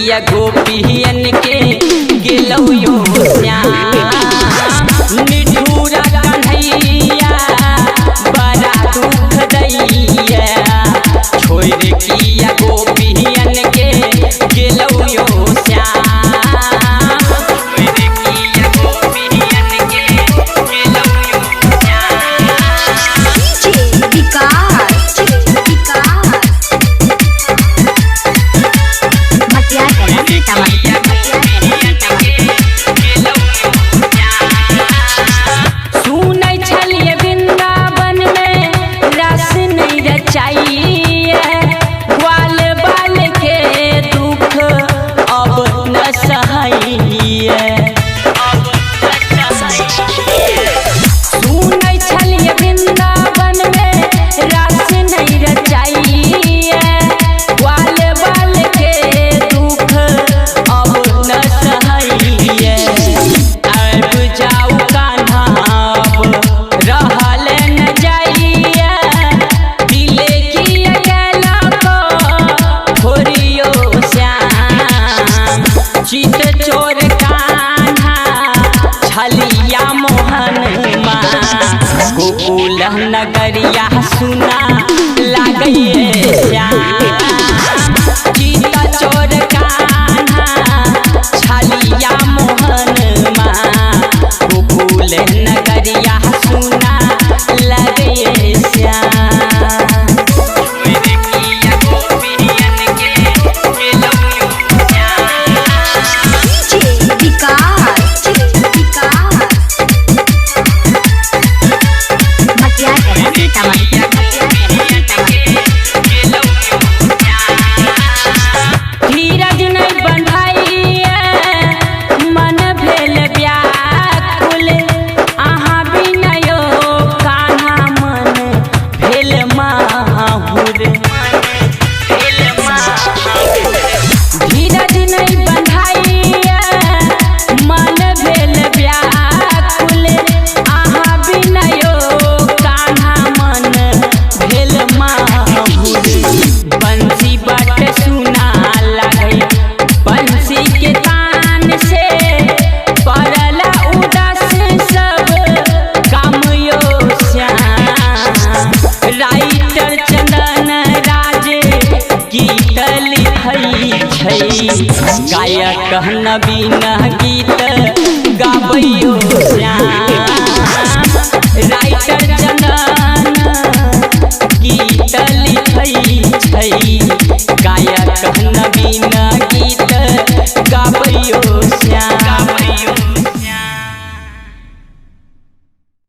किया गोपियन के गेलौ यो श्याम निठुरा कन्हैया बड़ा दुख दैया छोड़ किया गोपियन के गेलौ यो श्याम गोकुल नगरिया सुना लागइए श्याम गीता चोर कान्हा छलिया मोहन माँ गोकुल नगरिया सुना लागइए श्याम गायक नवीन गीत